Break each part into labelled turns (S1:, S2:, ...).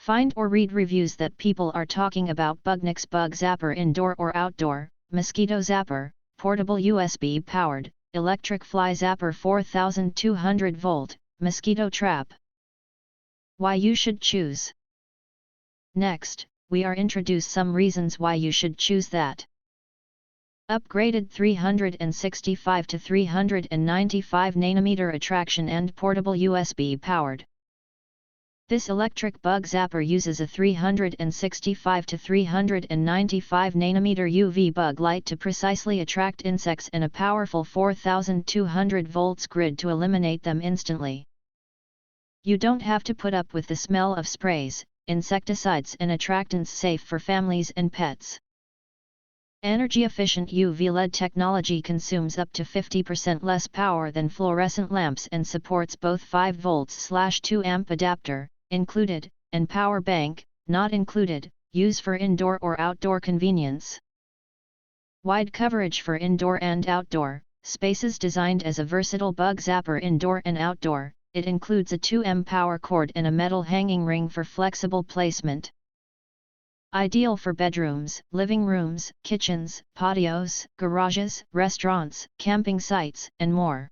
S1: Find or read reviews that people are talking about BUGNIX Bug Zapper Indoor or Outdoor, Mosquito Zapper, Portable USB Powered, Electric Fly Zapper 4200 Volt, Mosquito Trap. Why you should choose. Next, we are introduce some reasons why you should choose that. Upgraded 365 to 395 nanometer attraction and portable USB powered. This electric bug zapper uses a 365 to 395 nanometer UV bug light to precisely attract insects and a powerful 4200 volts grid to eliminate them instantly. You don't have to put up with the smell of sprays, insecticides and attractants, safe for families and pets. Energy-efficient UV LED technology consumes up to 50% less power than fluorescent lamps and supports both 5 volts/2 amp adapter, included, and power bank, not included, use for indoor or outdoor convenience. Wide coverage for indoor and outdoor spaces. Designed as a versatile bug zapper indoor and outdoor, it includes a 2M power cord and a metal hanging ring for flexible placement. Ideal for bedrooms, living rooms, kitchens, patios, garages, restaurants, camping sites, and more.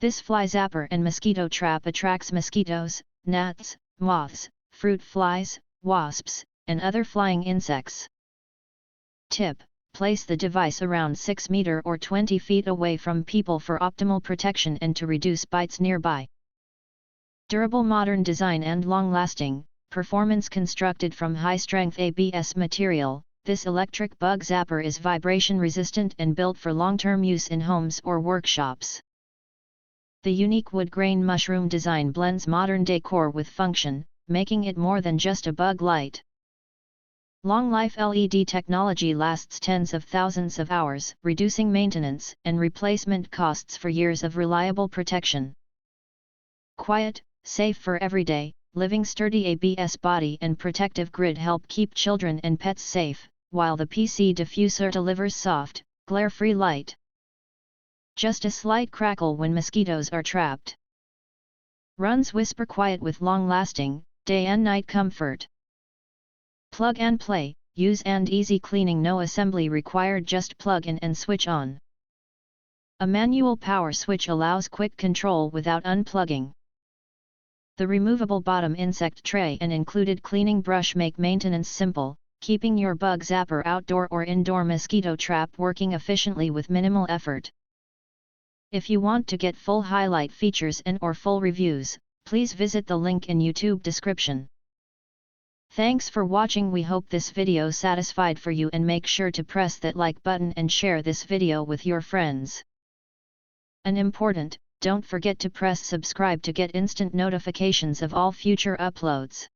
S1: This fly zapper and mosquito trap attracts mosquitoes, gnats, moths, fruit flies, wasps, and other flying insects. Tip: place the device around 6 meters or 20 feet away from people for optimal protection and to reduce bites nearby. Durable modern design and long-lasting performance. Constructed from high-strength ABS material, this electric bug zapper is vibration-resistant and built for long-term use in homes or workshops. The unique wood grain mushroom design blends modern decor with function, making it more than just a bug light. Long-life LED technology lasts tens of thousands of hours, reducing maintenance and replacement costs for years of reliable protection. Quiet, safe for everyday living. Sturdy ABS body and protective grid help keep children and pets safe, while the PC diffuser delivers soft, glare-free light. Just a slight crackle when mosquitoes are trapped. Runs whisper quiet with long-lasting, day and night comfort. Plug and play, use and easy cleaning. No assembly required, just plug in and switch on. A manual power switch allows quick control without unplugging. The removable bottom insect tray and included cleaning brush make maintenance simple, keeping your bug zapper outdoor or indoor mosquito trap working efficiently with minimal effort. If you want to get full highlight features and or full reviews, please visit the link in YouTube description. Thanks for watching. We hope this video satisfied for you, and make sure to press that like button and share this video with your friends. And important, don't forget to press subscribe to get instant notifications of all future uploads.